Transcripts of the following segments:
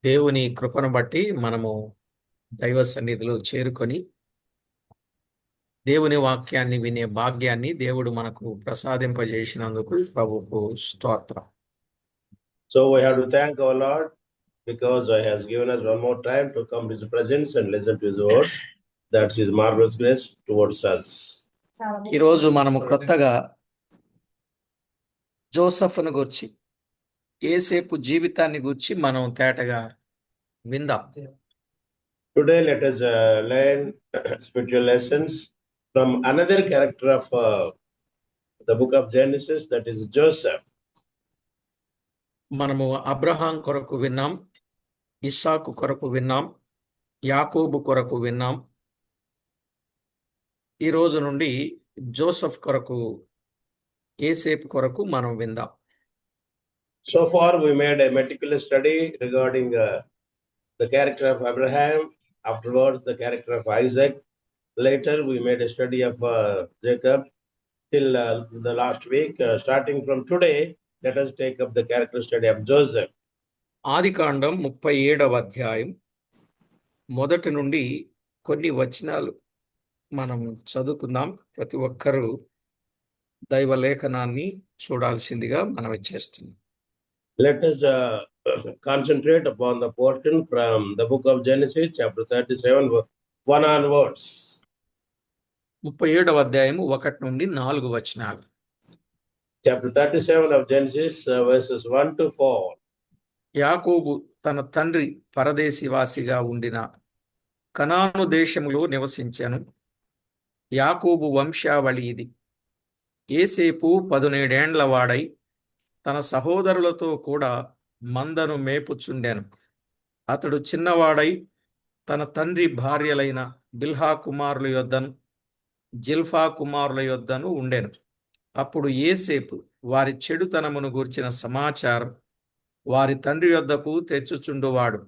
దేవుని కృపను బట్టి మనము దైవ సన్నిధిలో చేరుకొని దేవుని వాక్యాన్ని వినే భాగ్యాన్ని దేవుడు మనకు ప్రసాదింపజేసినందుకు ప్రభుకు స్తోత్రం. So we have to thank our Lord because He has given us one more time to come to His presence and listen to His words. That's His marvelous grace towards us. ఈ రోజు మనము కొత్తగా జోసెఫ్ను గురించి యేసేపు జీవితాన్ని గురించి మనం తేటగా విందాం. Today let us learn spiritual lessons from another character of the book of Genesis, that is Joseph. మనము అబ్రహాం కొరకు విన్నాం, ఇస్సాకు కొరకు విన్నాం, యాకోబు కొరకు విన్నాం. ఈ రోజు నుండి జోసెఫ్ కొరకు, యేసేపు కొరకు మనం విందాం. So far we made a meticulous study regarding the character of Abraham, afterwards the character of Isaac. Later we made a study of Jacob till the last week. Starting from today, let us take up the character study of Joseph. ఆదికాండం 37వ అధ్యాయం మొదటి నుండి కొన్ని వచనాలు మనం చదువుకుందాం. ప్రతి ఒక్కరూ దైవ లేఖనాన్ని చూడాల్సిందిగా మనం చేస్తున్నాం. Let us concentrate upon the portion from the book of Genesis, chapter 37, 1 onwards. 37వ అధ్యాయం 1 నుండి 4 వచనాలు. Chapter 37 of Genesis, verses 1 to 4. యాకోబు తన తండ్రి పరదేశివాసిగా ఉండిన కనాను దేశములో నివసించెను. యాకోబు వంశావళి ఇది. యేసేపు 17 ఏండ్ల వాడై తన సహోదరులతో కూడా మందను మేపుచుండెను. అతడు చిన్నవాడై తన తండ్రి భార్యలైన బిల్హా కుమారుల యొద్దను, జిల్ఫా కుమారుల యొద్దను ఉండెను. అప్పుడు యేసేపు వారి చెడుతనమును గూర్చిన సమాచారం వారి తండ్రి యొద్దకు తెచ్చుచుండువాడు.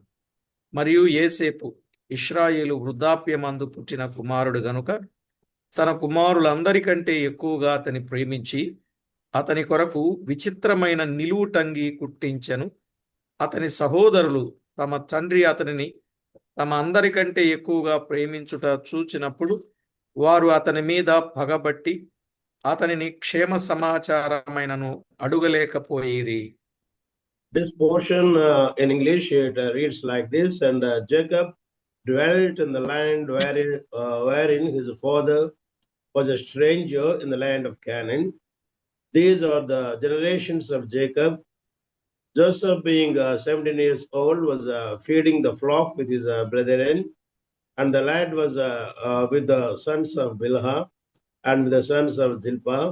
మరియు యేసేపు ఇశ్రాయేలు వృద్ధాప్యమందు పుట్టిన కుమారుడు గనుక తన కుమారులందరికంటే ఎక్కువగా అతని ప్రేమించి అతని కొరకు విచిత్రమైన నిలువుటంగి కుట్టించెను. అతని సహోదరులు తమ తండ్రి అతనిని తమ అందరికంటే ఎక్కువగా ప్రేమించుట చూచినప్పుడు వారు అతని మీద పగబట్టి అతనిని క్షేమ సమాచారమైనను అడుగలేకపోయిరి. This portion in English it reads like this: and Jacob dwelt in the land wherein his father was a stranger in the land of Canaan. These are the generations of Jacob. Joseph, being 17 years old, was feeding the flock with his brethren, and the lad was with the sons of Bilhah and with the sons of Zilpah,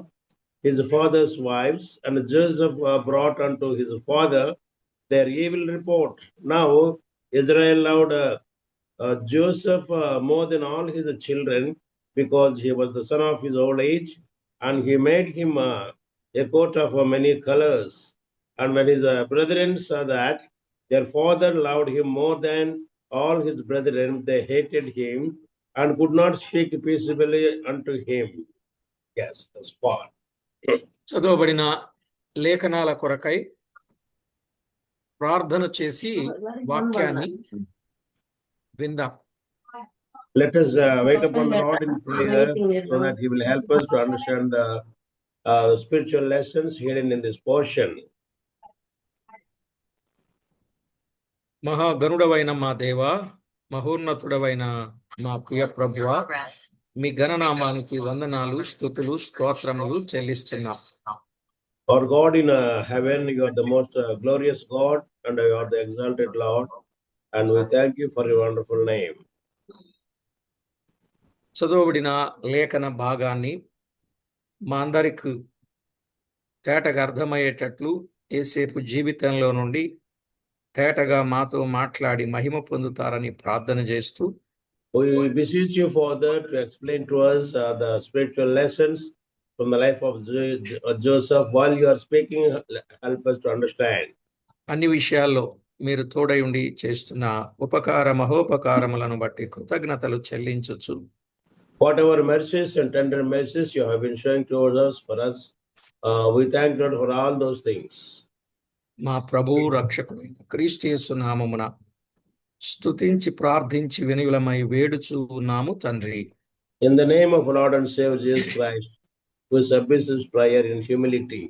his father's wives. And Joseph brought unto his father their evil report. Now Israel loved Joseph more than all his children, because he was the son of his old age, and he made him a coat of many colors. And when his brethren saw that their father loved him more than all his brethren, they hated him and could not speak peaceably unto him. Yes, that's far. చదవబడిన లేఖనాల కొరకై ప్రార్థన చేసి వాక్యాన్ని విందాం. Let us wait upon the Lord in prayer so that He will help us to understand the spiritual lessons hidden in this portion. మహాగణుడవైన మా దేవా, మహోన్నతుడవైన మా ప్రియ ప్రభువా, మీ ఘననామానికి వందనాలు, స్తుతులు, స్తోత్రములు చెల్లిస్తున్నాం. Our God in heaven, you are the most glorious God, and you are the exalted Lord, and we thank you for your wonderful name. చదవబడిన లేఖన భాగాన్ని మా అందరికి తేటగా అర్థమయ్యేటట్లు యేసేపు జీవితంలో నుండి తేటగా మాతో మాట్లాడి మహిమ పొందుతారని ప్రార్థన చేస్తూ, We beseech you, Father, to explain to us the spiritual lessons from the life of Joseph. While you are speaking, help us to understand. అన్ని విషయాల్లో మీరు తోడై ఉండి చేస్తున్న ఉపకార మహోపకారములను బట్టి కృతజ్ఞతలు చెల్లించొచ్చు. Whatever mercies and tender mercies you have been showing towards us, for us, we thank God for all those things. మా ప్రభువు రక్షకుడైన క్రీస్తు యేసు నామమున స్తుతించి ప్రార్థించి వినులమై వేడుచు ఉన్నాము తండ్రి. In the name of Lord and Savior Jesus Christ, who submisses prayer in humility.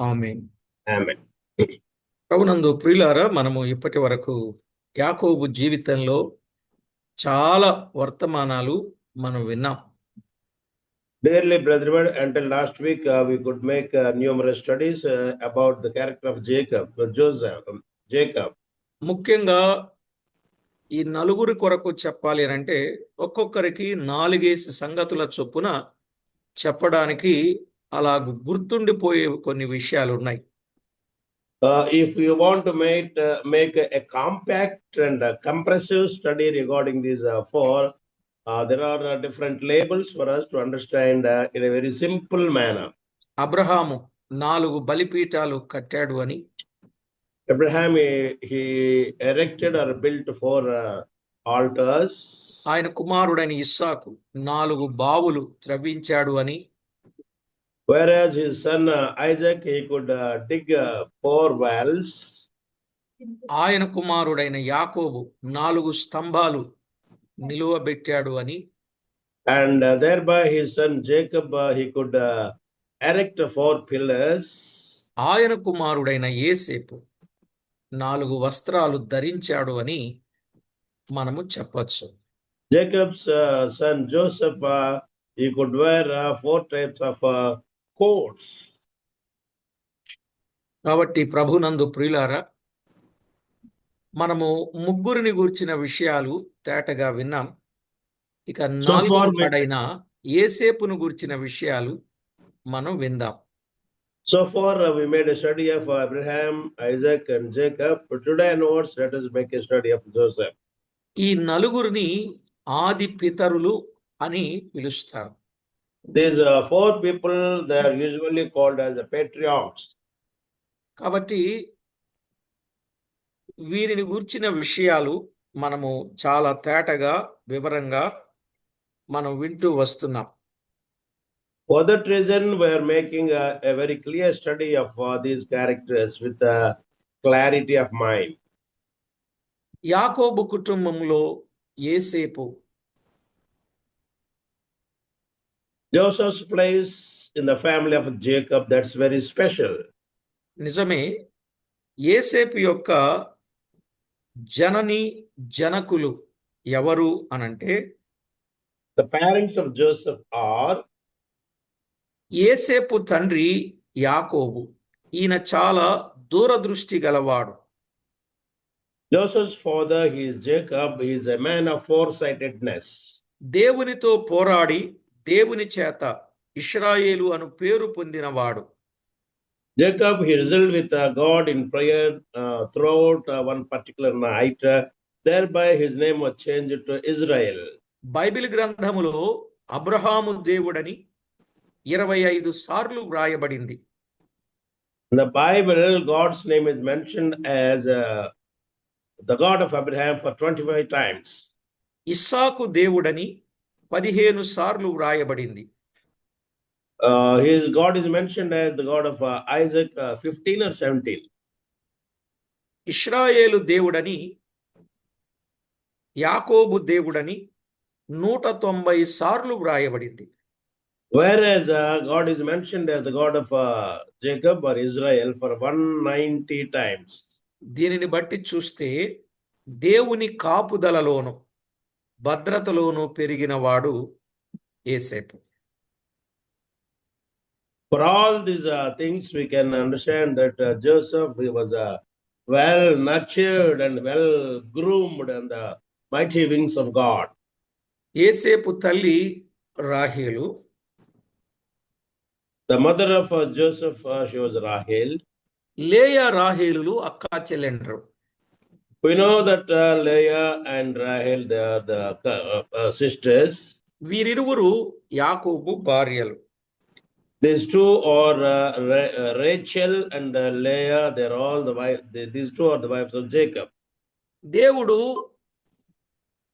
Amen. Amen. ప్రభునందు ప్రియులారా, మనము ఇప్పటి వరకు యాకోబు జీవితంలో చాలా వర్తమానాలు మనం విన్నాం. Dearly brethren, until last week we could make numerous studies about the character of Jacob. ముఖ్యంగా ఈ నలుగురి కొరకు చెప్పాలి అని అంటే ఒక్కొక్కరికి 4 సంగతుల చొప్పున చెప్పడానికి అలా గుర్తుండిపోయే కొన్ని విషయాలు ఉన్నాయి. If you want to make a compact and compressive study regarding these four, there are different labels for us to understand in a very simple manner. Abraham 4 బలిపీఠాలు కట్టాడు అని, Abraham, he erected or built 4 altars. ఆయన కుమారుడైన ఇస్సాకు 4 బావులు త్రవ్వించాడు అని, Whereas his son Isaac, he could dig 4 wells. ఆయన కుమారుడైన యాకోబు 4 స్తంభాలు నిలువబెట్టాడు అని, And thereby his son Jacob, he could erect 4 pillars. ఆయన కుమారుడైన యేసేపు 4 వస్త్రాలు ధరించాడు అని మనము చెప్పొచ్చు. Jacob's son Joseph, he could wear 4 types of coats. కాబట్టి ప్రభునందు ప్రియులారా, మనము ముగ్గురిని గూర్చిన విషయాలు తేటగా విన్నాం. ఇక So far, 4వ వాడైన యేసేపును గూర్చిన విషయాలు మనం విందాం. So far we made a study of Abraham, Isaac and Jacob. But today onwards, let us make a study of Joseph. ఈ నలుగురిని ఆది పితరులు అని పిలుస్తారు. These 4 people, they are usually called as the patriarchs. కాబట్టి వీరిని గూర్చిన విషయాలు మనము చాలా తేటగా వివరంగా మనం వింటూ వస్తున్నాం. For that reason, we are making a very clear study of these characters with clarity of mind. యాకోబు కుటుంబంలో యేసేపు Joseph's place in the family of Jacob, that's very special. నిజమే. యేసేపు యొక్క జనని జనకులు ఎవరు అనంటే, The parents of Joseph are యేసేపు తండ్రి యాకోబు. ఈయన చాలా దూరదృష్టి గలవాడు. Joseph's father, he is Jacob. He is a man of foresightedness. దేవునితో పోరాడి దేవుని చేత ఇశ్రాయేలు అను పేరు పొందినవాడు. Jacob, he wrestled with God in prayer throughout one particular night. Thereby his name was changed to Israel. Bible గ్రంథములో అబ్రహాము దేవుడని 25 సార్లు వ్రాయబడింది. In the Bible, God's name is mentioned as the God of Abraham for 25 times. ఇస్సాకు దేవుడని 15 సార్లు వ్రాయబడింది. His God is mentioned as the God of Isaac 15 or 17. ఇశ్రాయేలు దేవుడని, యాకోబు దేవుడని 190 సార్లు వ్రాయబడింది. Whereas God is mentioned as the God of Jacob or Israel for 190 times. దీనిని బట్టి చూస్తే దేవుని కాపుదలలోను భద్రతలోను పెరిగినవాడు యేసేపు. For all these things, we can understand that Joseph, he was well nurtured and well groomed in the mighty wings of God. యేసేపు తల్లి రాహేలు. The mother of Joseph, she was Rahel. లేయా రాహేలులు అక్కా చెల్లెండ్రు. We know that Leah and Rahel, they are the sisters. వీరిరువురు యాకోబు భార్యలు. These two are Rachel and Leah. They're all the wife. These two are the wives of Jacob. దేవుడు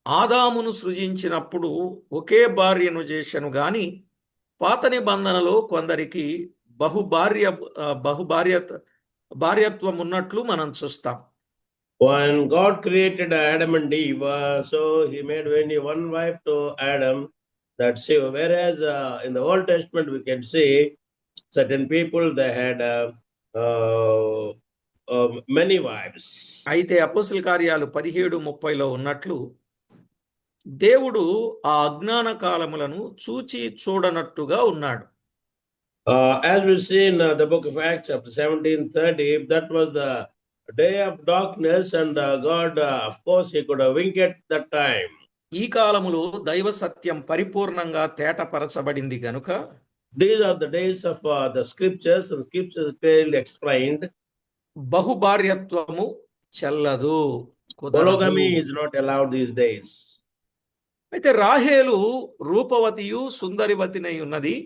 ఆదామును సృజించినప్పుడు ఒకే భార్యను చేశాను గాని పాత నిబంధనలో కొందరికి బహుభార్య భార్యత్వం ఉన్నట్లు మనం చూస్తాం. When God created Adam and Eve, so he made only one wife to Adam. That's it. Whereas in the Old Testament, we can see certain people, they had many wives. అయితే అపోస్తల కార్యాలు 17:30లో ఉన్నట్లు దేవుడు ఆ అజ్ఞాన కాలములను చూచి చూడనట్టుగా ఉన్నాడు. As we see in the book of Acts, chapter 17:30, that was the day of darkness, and God, of course, he could have winked at that time. ఈ కాలములో దైవ సత్యం పరిపూర్ణంగా తేటపరచబడింది గనుక These are the days of the scriptures, and scriptures clearly explained. బహుభార్యత్వము చెల్లదు, కుదరదు. Polygamy is not allowed these days. అయితే రాహేలు రూపవతియు సుందరివతినై ఉన్నది.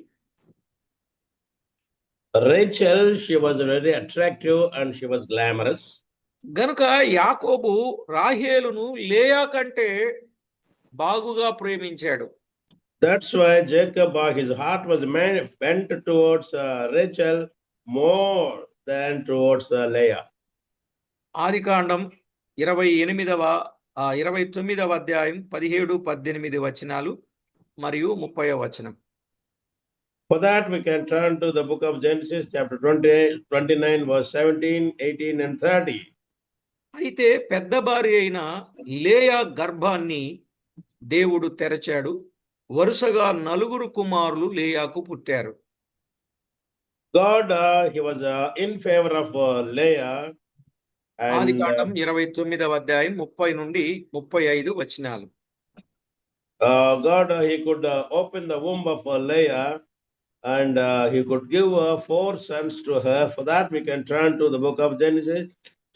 Rachel, she was very attractive and she was glamorous. గనుక యాకోబు రాహేలును లేయా కంటే బాగుగా ప్రేమించాడు. That's why Jacob, his heart was bent towards Rachel more than towards Leah. ఆదికాండం 29వ అధ్యాయం 17-18 వచనాలు మరియు 30వ వచనం. For that, we can turn to the book of Genesis, chapter 29, verse 17, 18, and 30. అయితే పెద్ద భార్య అయిన లేయా గర్భాన్ని దేవుడు తెరచాడు. వరుసగా 4 కుమారులు లేయాకు పుట్టారు. God, he was in favor of Leah. And ఆదికాండం 29వ అధ్యాయం 30-35 వచనాలు. God, he could open the womb of Leah, and he could give 4 sons to her. For that, we can turn to the book of Genesis,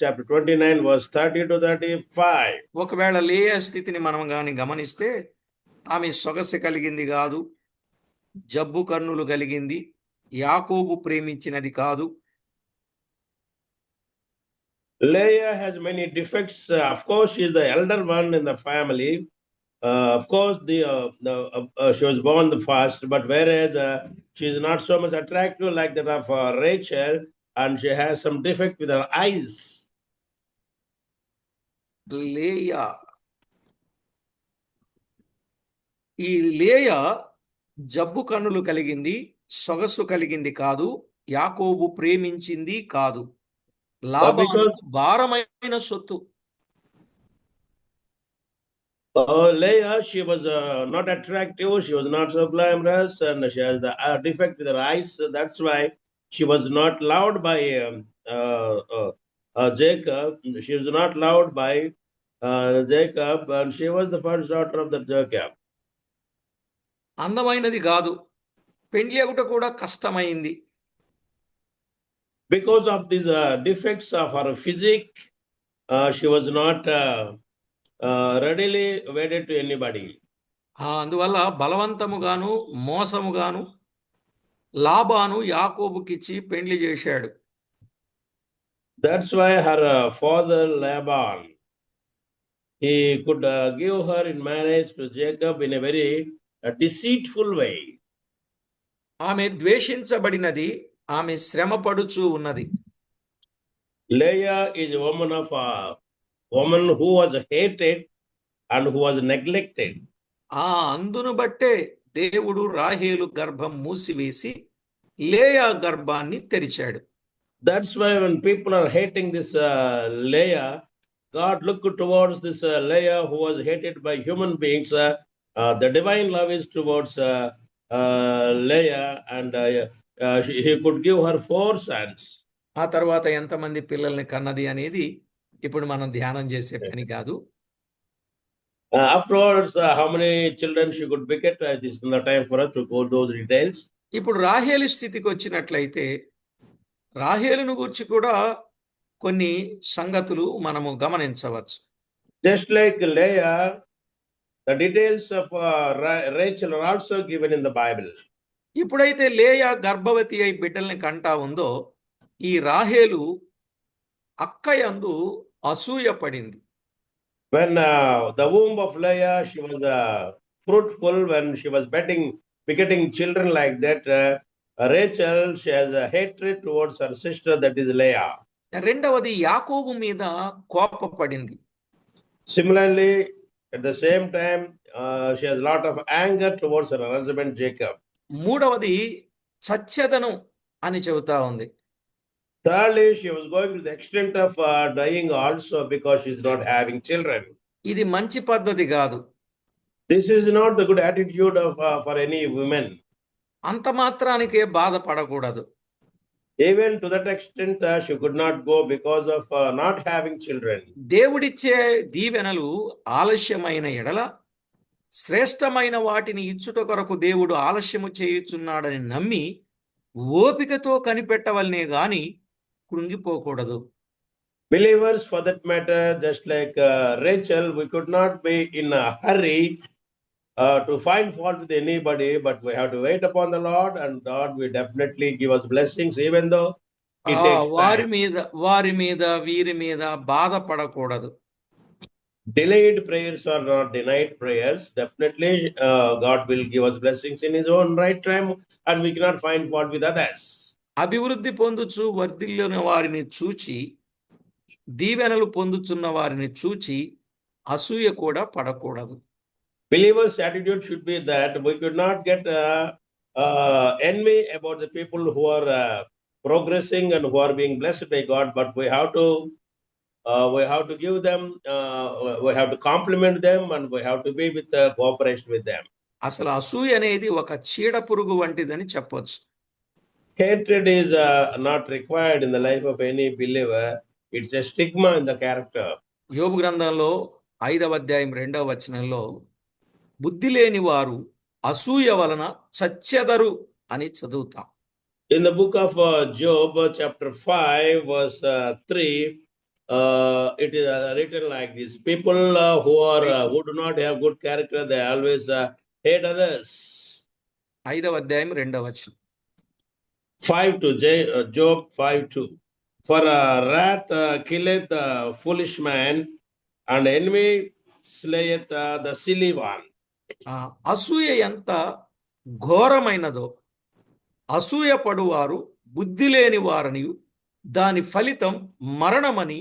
chapter 29, verse 30-35. ఒకవేళ లేయా స్థితిని మనం గాని గమనిస్తే ఆమె సొగసు కలిగింది కాదు, జబ్బు కన్నులు కలిగింది, యాకోబు ప్రేమించినది కాదు. Leah has many defects. Of course, she is the elder one in the family. Of course, she was born the first, but whereas she is not so much attractive like that of Rachel, and she has some defect with her eyes. లేయా, ఈ లేయా జబ్బు కన్నులు కలిగింది, సొగసు కలిగింది కాదు, యాకోబు ప్రేమించింది కాదు. లాబానుకు భారమైన సొత్తు. Leah, she was not attractive, she was not so glamorous, and she has the defect with her eyes. That's why she was not loved by Jacob. She was not loved by Jacob, and she was the first daughter of the Jacob. అందమైనది కాదు, పెండ్లి అగుట కూడా కష్టమైంది. Because of these defects of her physique, she was not readily wedded to anybody. అందువల్ల బలవంతముగాను మోసముగాను లాబాను యాకోబుకిచ్చి పెండ్లి చేశాడు. That's why her father Laban, he could give her in marriage to Jacob in a very deceitful way. ఆమె ద్వేషించబడినది, ఆమె శ్రమపడుచూ ఉన్నది. Leah is a woman who was hated and who was neglected. అందును బట్టే దేవుడు రాహేలు గర్భం మూసివేసి లేయా గర్భాన్ని తెరిచాడు. That's why when people are hating this Leah, God looked towards this Leah who was hated by human beings. The divine love is towards Leah, and he could give her 4 sons. ఆ తర్వాత ఎంతమంది పిల్లల్ని కన్నది అనేది ఇప్పుడు మనం ధ్యానం చేసే పని కాదు. Afterwards, how many children she could beget, this is the time for us to go those details. ఇప్పుడు రాహేలు స్థితికి వచ్చినట్లయితే రాహేలును గురించి కూడా కొన్ని సంగతులు మనము గమనించవచ్చు. Just like Leah, the details of Rachel are also given in the Bible. ఇప్పుడైతే లేయా గర్భవతి అయి బిడ్డల్ని కంటా ఉందో, ఈ రాహేలు అక్కయందు అసూయపడింది. When the womb of Leah, she was fruitful, when she was begetting children like that, Rachel, she has a hatred towards her sister, that is Leah. రెండవది యాకోబు మీద కోపపడింది. Similarly, at the same time, she has a lot of anger towards her husband Jacob. మూడవది చచ్చెదను అని చెబుతా ఉంది. Thirdly, she was going to the extent of dying also because she's not having children. ఇది మంచి పద్ధతి కాదు. This is not the good attitude of for any woman. అంత మాత్రానికే బాధపడకూడదు. Even to that extent, she could not go because of not having children. దేవుడిచ్చే దీవెనలు ఆలస్యమైన ఎడల శ్రేష్టమైన వాటిని ఇచ్చుట కొరకు దేవుడు ఆలస్యము చేయుచున్నాడని నమ్మి ఓపికతో కనిపెట్టవలనే గాని కృంగిపోకూడదు. Believers, for that matter, just like Rachel, we could not be in a hurry to find fault with anybody, but we have to wait upon the Lord, and God will definitely give us blessings, even though it takes వారి time. మీద వీరి మీద బాధపడకూడదు. Delayed prayers are not denied prayers. Definitely, God will give us blessings in His own right time, and we cannot find fault with others. అభివృద్ధి పొందుచు వర్ధిల్లిన వారిని చూచి దీవెనలు పొందుచున్న వారిని చూచి అసూయ కూడా పడకూడదు. Believers' attitude should be that we could not get envy about the people who are progressing and who are being blessed by God, but we have to give them, we have to compliment them, and we have to be with cooperation with them. అసలు అసూయ అనేది ఒక చీడ పురుగు వంటిదని చెప్పొచ్చు. Hatred is not required in the life of any believer. It's a stigma in the character. యోబు గ్రంథంలో 5వ అధ్యాయం 2వ వచనంలో బుద్ధి లేని వారు అసూయ వలన చచ్చెదరు అని చదువుతాం. In the book of Job, chapter 5, verse 3, it is written like this: people who do not have good character, they always hate others. 5వ అధ్యాయం 2వ వచనం. 5:2, Job 5:2. For wrath killeth the foolish man, and envy slayeth the silly one. అసూయ ఎంత ఘోరమైనదో అసూయ పడువారు బుద్ధి లేని వారని దాని ఫలితం మరణమని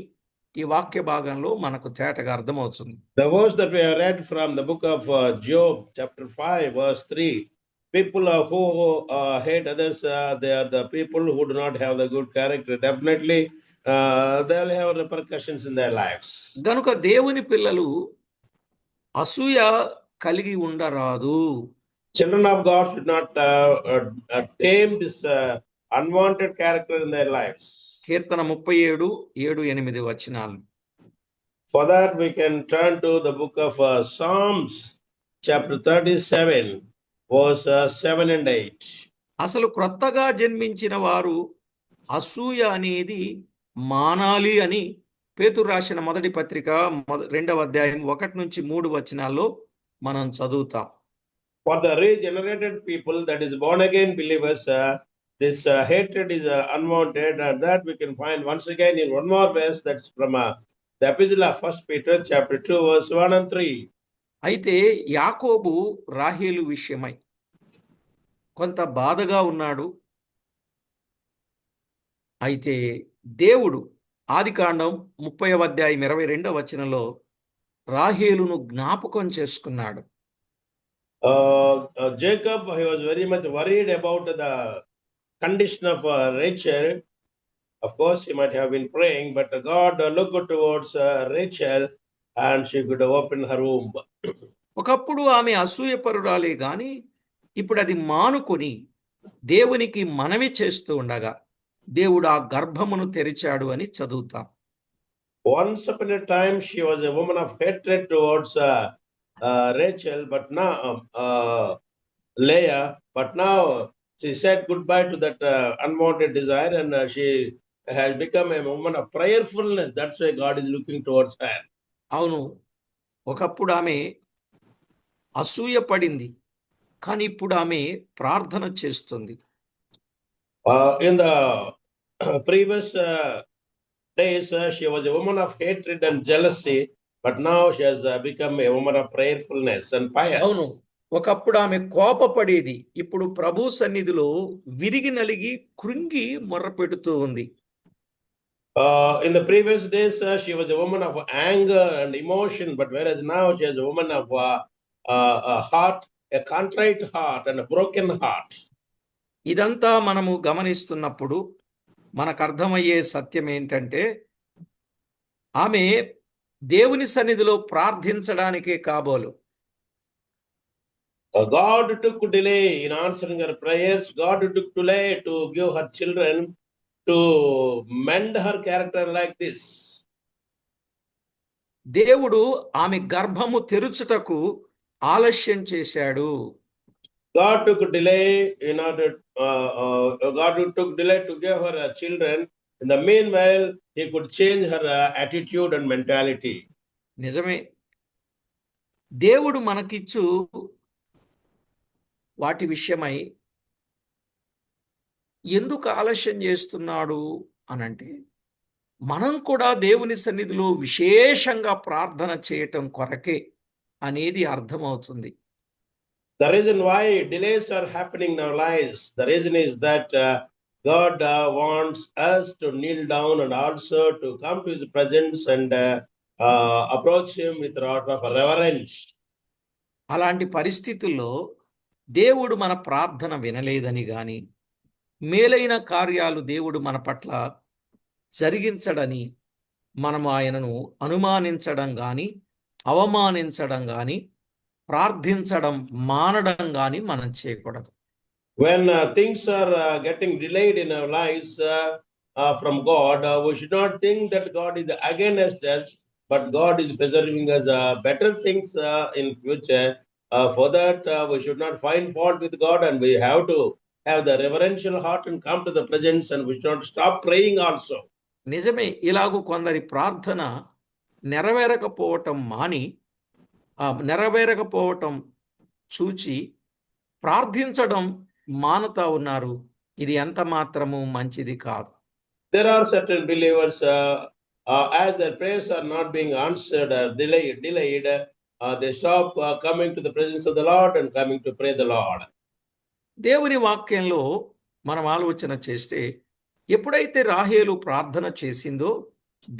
ఈ వాక్య భాగంలో మనకు తేటగా అర్థమవుతుంది. The verse that we have read from the book of Job, chapter 5, verse 3. People who hate others, they are the people who do not have the good character. Definitely, they'll have repercussions in their lives. గనుక దేవుని పిల్లలు అసూయ కలిగి ఉండరాదు. Children of God should not tame this unwanted character in their lives. కీర్తన 37:7-8 వచనాలు. For that, we can turn to the book of Psalms, chapter 37, verse 7 and 8. అసలు క్రొత్తగా జన్మించిన వారు అసూయ అనేది మానాలి అని పేతురు రాసిన మొదటి పత్రిక 2వ అధ్యాయం 1-3 వచనాల్లో మనం చదువుతాం. For the regenerated people, that is born again believers, this hatred is unwanted, and that we can find once again in one more verse, that's from the epistle of 1 Peter, chapter 2, verse 1 and 3. అయితే యాకోబు రాహేలు విషయమై కొంత బాధగా ఉన్నాడు. అయితే దేవుడు ఆదికాండం 30వ అధ్యాయం 22వ వచనంలో రాహేలును జ్ఞాపకం చేసుకున్నాడు. Jacob, he was very much worried about the condition of Rachel. Of course, he might have been praying, but God looked towards Rachel, and she could open her womb. ఒకప్పుడు ఆమె అసూయపరురాలే గాని ఇప్పుడు అది మానుకొని దేవునికి మనవి చేస్తూ ఉండగా దేవుడు ఆ గర్భమును తెరిచాడు అని చదువుతాం. Once upon a time, she was a woman of hatred towards Rachel, but now Leah, but now she said goodbye to that unwanted desire, and she has become a woman of prayerfulness. That's why God is looking towards her. అవును, ఒకప్పుడు ఆమె అసూయ పడింది, కానీ ఇప్పుడు ఆమె ప్రార్థన చేస్తుంది. In the previous days, she was a woman of hatred and jealousy, but now she has become a woman of prayerfulness and pious. అవును, ఒకప్పుడు ఆమె కోపపడేది, ఇప్పుడు ప్రభు సన్నిధిలో విరిగి నలిగి కృంగి మొర్రపెడుతూ ఉంది. In the previous days, she was a woman of anger and emotion, but whereas now she is a woman of a heart, a contrite heart, and a broken heart. ఇదంతా మనము గమనిస్తున్నప్పుడు మనకు అర్థమయ్యే సత్యం ఏంటంటే ఆమె దేవుని సన్నిధిలో ప్రార్థించడానికే కాబోలు. God took delay in answering her prayers. God took delay to give her children, to mend her character like this. దేవుడు ఆమె గర్భము తెరుచుటకు ఆలస్యం చేశాడు. God took delay in order. God took delay to give her children. In the meanwhile, He could change her attitude and mentality. నిజమే. దేవుడు మనకిచ్చు వాటి విషయమై ఎందుకు ఆలస్యం చేస్తున్నాడు అనంటే మనం కూడా దేవుని సన్నిధిలో విశేషంగా ప్రార్థన చేయటం కొరకే అనేది అర్థమవుతుంది. The reason why delays are happening in our lives, the reason is that God wants us to kneel down and also to come to His presence and approach Him with a lot of reverence. అలాంటి పరిస్థితుల్లో దేవుడు మన ప్రార్థన వినలేదని గాని మేలైన కార్యాలు దేవుడు మన పట్ల జరిగించడని మనము ఆయనను అనుమానించడం గాని అవమానించడం గాని ప్రార్థించడం మానడం గాని మనం చేయకూడదు. When things are getting delayed in our lives from God, we should not think that God is against us, but God is preserving us better things in future. For that, we should not find fault with God, and we have to have the reverential heart and come to the presence, and we should not stop praying also. నిజమే. ఇలాగూ కొందరి ప్రార్థన నెరవేరకపోవటం చూచి ప్రార్థించడం మానుతా ఉన్నారు. ఇది ఎంత మాత్రము మంచిది కాదు. There are certain believers, as their prayers are not being answered or delayed, they stop coming to the presence of the Lord and coming to pray the Lord. దేవుని వాక్యంలో మనం ఆలోచన చేస్తే ఎప్పుడైతే రాహేలు ప్రార్థన చేసిందో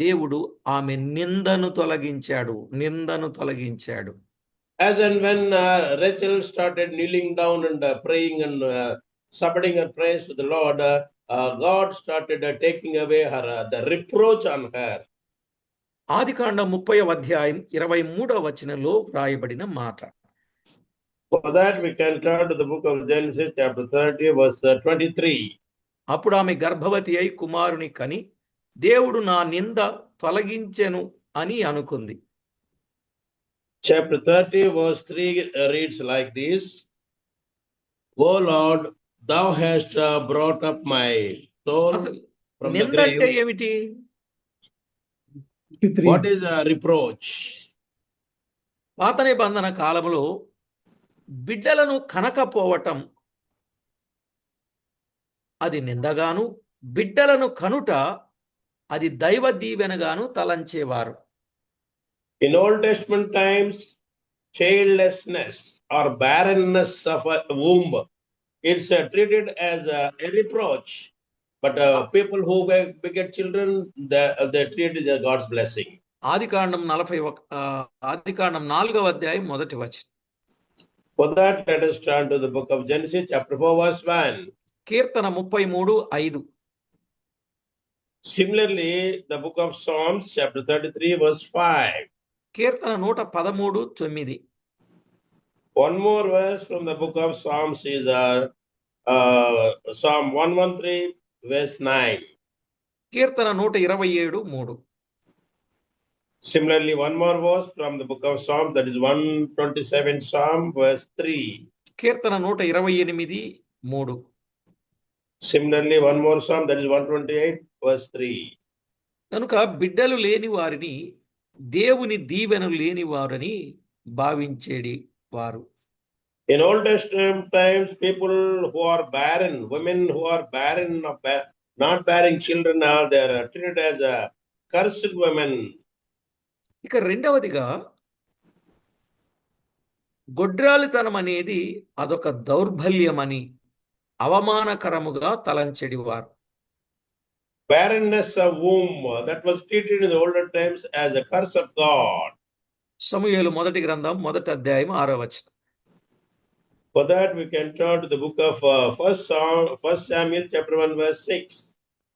దేవుడు ఆమె నిందను తొలగించాడు. As and when Rachel started kneeling down and praying and submitting her praise to the Lord, God started taking away her the reproach on her. ఆదికాండం 30వ అధ్యాయం 23వ వచనంలో వ్రాయబడిన మాట. For that we can turn to the book of Genesis chapter 30 verse 23. అప్పుడు ఆమె గర్భవతి అయి కుమారుని కని దేవుడు నా నింద తొలగించెను అని అనుకుంది. Chapter 30 verse 3 reads like this: O Lord, thou hast brought up my soul అసలు from the నింద అంటే grave. ఏమిటి? What is a reproach? పాత నిబంధన కాలంలో బిడ్డలను కనకపోవటం అది నిందగాను, బిడ్డలను కనుట అది దైవ దీవెనగాను తలంచేవారు. In Old Testament times, childlessness or barrenness of a womb, it's treated as a reproach. But people who beget children, they treat it as God's blessing. ఆదికాండం 4వ అధ్యాయం 1వ వచనం. For that, let us turn to the book of Genesis, chapter 4, verse 1. Keerthana 33:5. Similarly, the book of Psalms, chapter 33, verse 5. Keerthana 113:9. One more verse from the book of Psalms is Psalm 113, verse 9. Keerthana 127:3. Similarly, one more verse from the book of Psalms, that is 127 Psalm, verse 3. Keerthana 128:3. Similarly, one more Psalm, that is 128, verse 3. కనుక బిడ్డలు లేని వారిని దేవుని దీవెనలు లేని వారని భావించేడి వారు. In Old Testament times, people who are barren, women who are barren, not bearing children, they are treated as a cursed women. ఇక రెండవదిగా గొడ్రాలితనం అనేది అదొక దౌర్బల్యమని అవమానకరముగా తలంచెడివారు. barrenness of womb, that was treated in the older times as a curse of God. సమూయేలు మొదటి గ్రంథం మొదటి అధ్యాయం 6వ వచనం. For that, we can turn to the book of First Samuel, chapter 1, verse 6.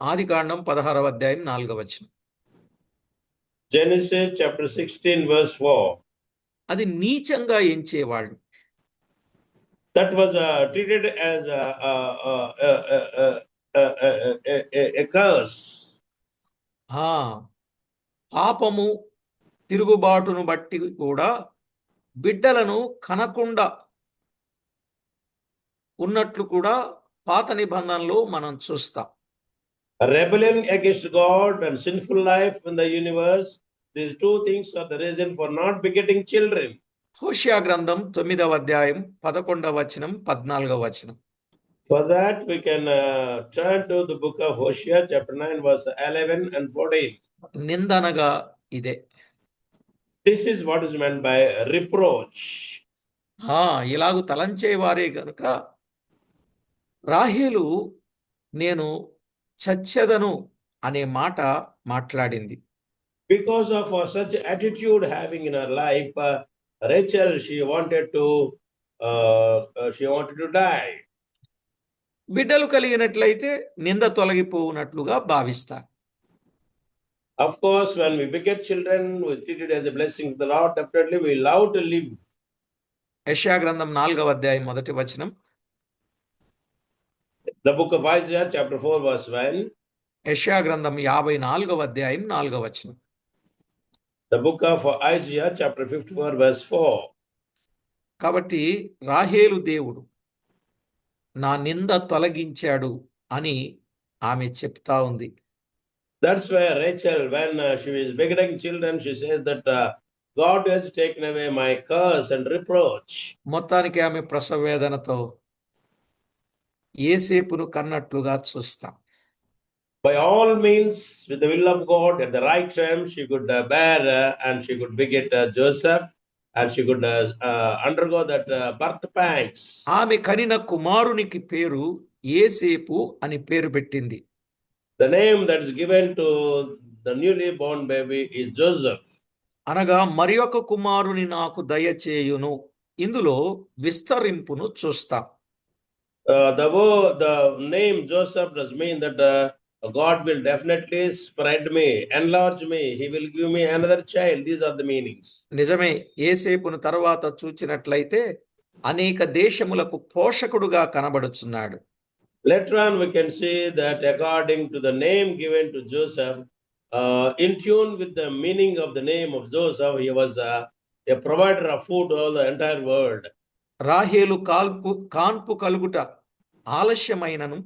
ఆదికాండం 16వ అధ్యాయం 4వ వచనం. Genesis, chapter 16, verse 4. అది నీచంగా ఎంచేవాళ్ళు. That was treated as a curse. ఆ పాపము తిరుగుబాటును బట్టి కూడా బిడ్డలను కనకుండా ఉన్నట్లు కూడా పాత నిబంధనలో మనం చూస్తాం. A rebellion against God and sinful life in the universe, these two things are the reason for not begetting children. Hosea గ్రంథం 9వ అధ్యాయం 11వ వచనం 14వ వచనం. For that, we can turn to the book of Hosea, chapter 9, verse 11 and 14. నిందనగా ఇదే. This is what is meant by reproach. ఇలాగు తలంచేవారే గనుక రాహేలు నేను చచ్చెదను అనే మాట మాట్లాడింది. Because of such attitude having in her life, Rachel, she wanted to die. బిడ్డలు కలిగినట్లయితే నింద తొలగిపోవునట్లుగా భావిస్తారు. Of course, when we beget children, we treat it as a blessing of the Lord. Definitely, we love to live. యెషయా గ్రంథం 4వ అధ్యాయం మొదటి వచనం. The book of Isaiah, chapter 4, verse 1. యెషయా గ్రంథం 54వ అధ్యాయం 4వ వచనం. The book of Isaiah, chapter 54, verse 4. కాబట్టి రాహేలు దేవుడు నా నింద తొలగించాడు అని ఆమె చెప్తా ఉంది. That's why Rachel, when she is begetting children, she says that God has taken away my curse and reproach. మొత్తానికి ఆమె ప్రసవ వేదనతో యేసేపును కన్నట్లుగా చూస్తాం. By all means, with the will of God, at the right time, she could bear and she could beget Joseph, and she could undergo that birth pangs. ఆమె కనిన కుమారునికి పేరు యేసేపు అని పేరు పెట్టింది. The name that is given to the newly born baby is Joseph. అనగా మరి ఒక కుమారుని నాకు దయచేయును. ఇందులో విస్తరింపును చూస్తాం. The name Joseph does mean that God will definitely spread me, enlarge me. He will give me another child. These are the meanings. నిజమే. యేసేపును తర్వాత చూచినట్లయితే అనేక దేశములకు పోషకుడుగా కనబడుచున్నాడు. Later on, we can see that according to the name given to Joseph, in tune with the meaning of the name of Joseph, he was a provider of food to all the entire world. రాహేలు కాన్పు కలుగుట ఆలస్యమైనను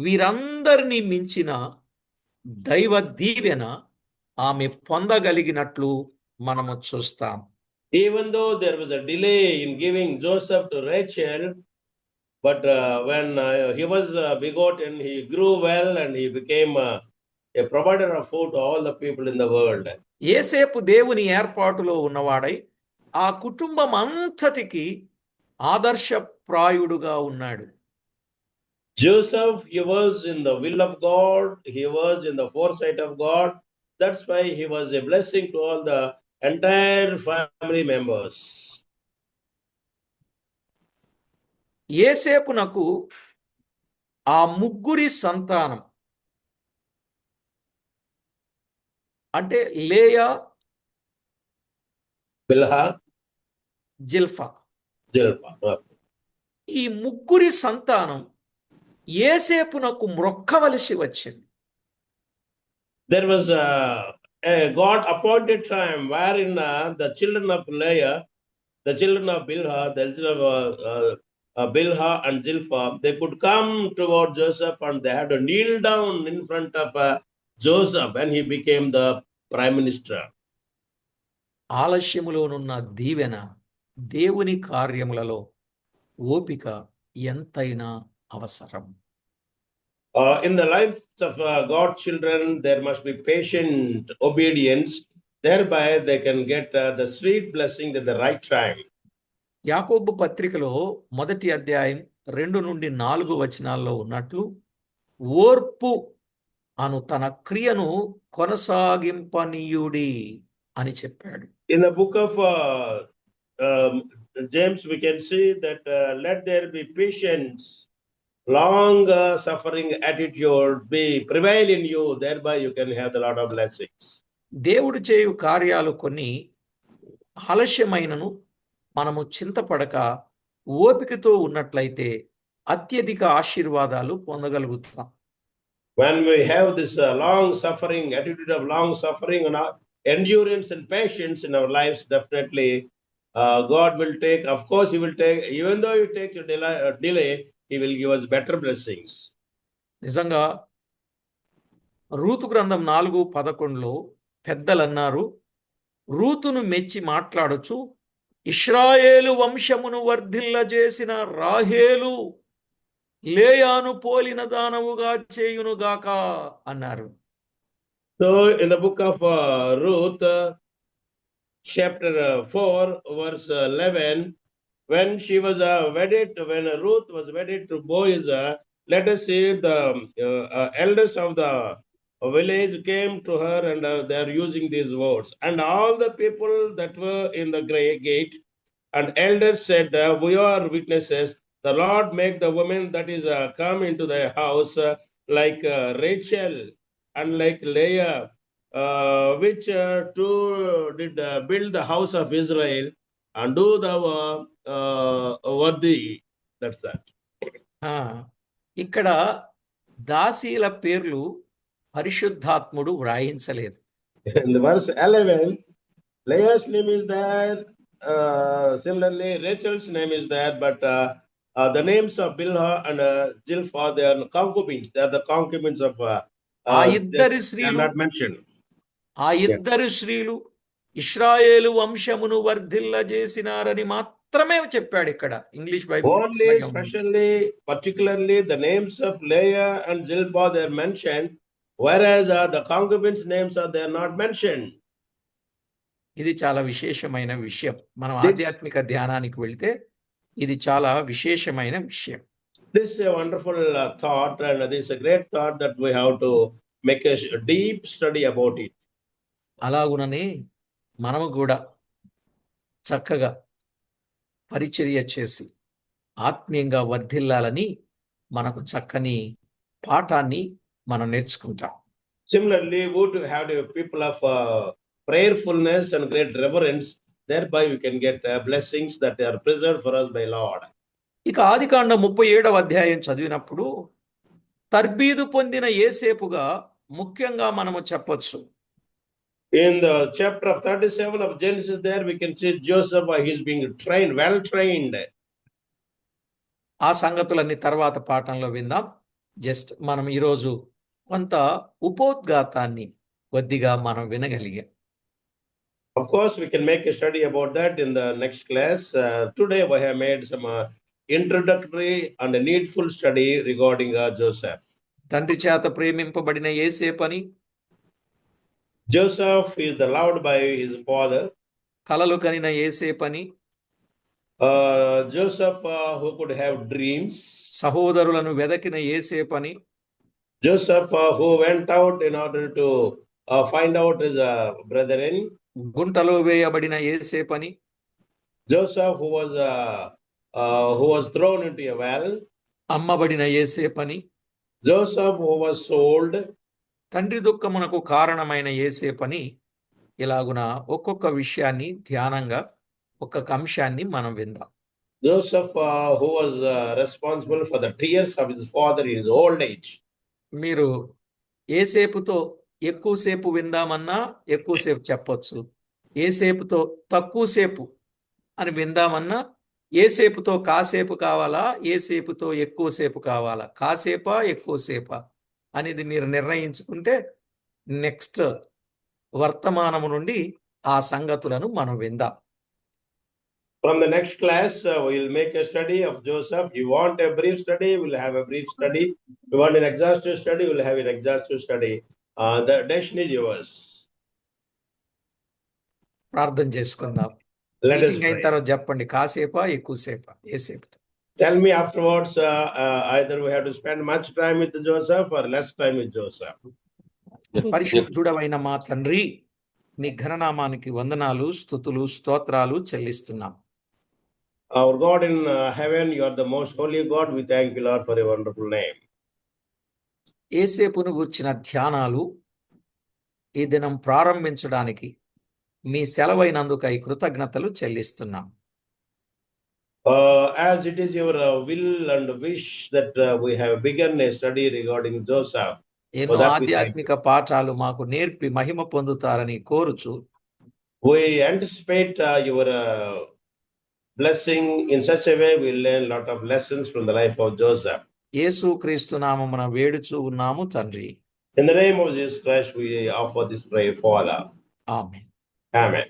వీరందరినీ మించిన దైవ దీవెన ఆమె పొందగలిగినట్లు మనము చూస్తాం. Even though there was a delay in giving Joseph to Rachel, but when he was begotten, he grew well and he became a provider of food to all the people in the world. యేసేపు దేవుని ఏర్పాటులో ఉన్నవాడై ఆ కుటుంబం అంతటికి ఆదర్శప్రాయుడుగా ఉన్నాడు. Joseph, he was in the will of God, he was in the foresight of God. That's why he was a blessing to all the entire family members. యేసేపునకు ఆ ముగ్గురి సంతానం అంటే లేయా, Bilhah, జిల్పా, Zilpah. ఈ ముగ్గురి సంతానం యేసేపునకు మ్రొక్కవలసి వచ్చింది. There was a God appointed time wherein the children of Leah, the children of Bilhah, the children of Bilhah and Zilpah, they could come toward Joseph and they had to kneel down in front of Joseph when he became the prime minister. ఆలస్యములోనున్న దీవెన దేవుని కార్యములలో ఓపిక ఎంతైనా అవసరం. In the lives of God's children, there must be patient obedience. Thereby, they can get the sweet blessing at the right time. యాకోబు పత్రికలో మొదటి అధ్యాయం 2 నుండి 4 వచనాల్లో ఉన్నట్లు ఓర్పు అను తన క్రియను కొనసాగింపనీయుడి అని చెప్పాడు. In the book of um, James, we can see that let there be patience, long suffering attitude be prevail in you, thereby you can have a lot of blessings. దేవుడు చేయు కార్యాలు కొన్ని ఆలస్యమైనను మనము చింతపడక ఓపికతో ఉన్నట్లయితే అత్యధిక ఆశీర్వాదాలు పొందగలుగుతాం. When we have this long suffering, attitude of long suffering and endurance and patience in our lives, definitely God will take, of course, He will take, even though it takes a delay, He will give us better blessings. నిజంగా Ruth గ్రంథం 4:11లో పెద్దలన్నారు, రూతును మెచ్చి మాట్లాడుచు ఇశ్రాయేలు వంశమును వర్ధిల్లజేసిన రాహేలు లేయాను పోలిన దానవుగా చేయునుగాక అన్నారు. So in the book of Ruth, chapter 4, verse 11, when she was when Ruth was wedded to Boaz, let us see the elders of the village came to her and they are using these words. And all the people that were in the gate and elders said, we are witnesses. The Lord make the woman that is come into the house like Rachel and like Leah, which two did build the house of Israel and do the worthy. That's that. ఆ, ఇక్కడ దాసీల పేర్లు పరిశుద్ధాత్ముడు వ్రాయించలేదు. In the verse 11, Leah's name is there. Similarly, Rachel's name is there, but the names of Bilhah and Zilpah, they are concubines. They are the concubines of. ఆ ఇద్దరి They are స్త్రీలు not mentioned. ఆ ఇద్దరు స్త్రీలు ఇశ్రాయేలు వంశమును వర్ధిల్లజేసినారని మాత్రమే చెప్పాడు ఇక్కడ English Bible. Only, especially, particularly, the names of Leah and Zilpah they are mentioned, whereas the concubines' names are they are not mentioned. ఇది చాలా విశేషమైన విషయం. మనం This- ఆధ్యాత్మిక ధ్యానానికి వెళ్తే ఇది చాలా విశేషమైన విషయం. This is a wonderful thought, and this is a great thought that we have to make a deep study about it. అలాగుననే మనము కూడా చక్కగా పరిచర్య చేసి ఆత్మీయంగా వర్ధిల్లాలని మనకు చక్కని పాఠాన్ని మనం నేర్చుకుంటాం. Similarly, we would have the people of prayerfulness and great reverence. Thereby, we can get blessings that are preserved for us by Lord. ఇక ఆదికాండం 37వ అధ్యాయం చదివినప్పుడు తర్బీదు పొందిన యేసేపుగా ముఖ్యంగా మనము చెప్పొచ్చు. In the chapter of 37 of Genesis, there we can see Joseph, he's being trained, well trained. ఆ సంగతులన్నీ తర్వాత పాఠంలో విందాం. జస్ట్ మనం ఈరోజు కొంత ఉపోద్ఘాతాన్ని కొద్దిగా మనం వినగలిగాం. Of course, we can make a study about that in the next class. Today, we have made some introductory and a needful study regarding Joseph. తండ్రి చేత ప్రేమింపబడిన యేసేపని, Joseph is the loved by his father. కలలు కనిన యేసేపని, Joseph who could have dreams. సహోదరులను వెదకిన యేసేపని, Joseph who went out in order to find out his brethren. గుంటలో వేయబడిన యేసేపని, Joseph who was thrown into a well. అమ్మబడిన యేసేపని, Joseph who was sold. తండ్రి దుఃఖమునకు కారణమైన యేసేపని, ఇలాగున ఒక్కొక్క విషయాన్ని ధ్యానంగా ఒక్కొక్క అంశాన్ని మనం విందాం. Joseph who was responsible for the tears of his father in his old age. మీరు ఏసేపుతో ఎక్కువసేపు విందామన్నా ఎక్కువసేపు చెప్పొచ్చు, ఏసేపుతో తక్కువసేపు అని విందామన్నా ఏసేపుతో కాసేపు కావాలా, ఏసేపుతో ఎక్కువసేపు కావాలా, కాసేపా ఎక్కువసేపా అనేది మీరు నిర్ణయించుకుంటే నెక్స్ట్ వర్తమానము నుండి ఆ సంగతులను మనం విందాం. From the next class, we'll make a study of Joseph. You want a brief study, we'll have a brief study. You want an exhaustive study, we'll have an exhaustive study. The decision is yours. ప్రార్థన చేసుకుందాం. Let us meeting అయిన pray. తర్వాత చెప్పండి, కాసేపా ఎక్కువసేపా ఏసేపుతో. Tell me afterwards, either we have to spend much time with Joseph or less time with Joseph. పరిశుద్ధుడవైన మా తండ్రి, నీ ఘననామానికి వందనాలు, స్తుతులు, స్తోత్రాలు చెల్లిస్తున్నాం. Our God in heaven, you are the most holy God. We thank you, Lord, for your wonderful name. యేసేపును గూర్చిన ధ్యానాలు ఈ దినం ప్రారంభించడానికి మీ సెలవైనందుకై కృతజ్ఞతలు చెల్లిస్తున్నాం. As it is your will and wish that we have begun a study regarding Joseph. ఎన్నో that we thank ఆధ్యాత్మిక పాఠాలు మాకు నేర్పి మహిమ పొందుతారని కోరుచు We anticipate your blessing in such a way we'll learn a lot of lessons from the life of Joseph. యేసు క్రీస్తు నామమున వేడుచు ఉన్నాము తండ్రి. In the name of Jesus Christ, we offer this prayer, Father. Amen. Amen.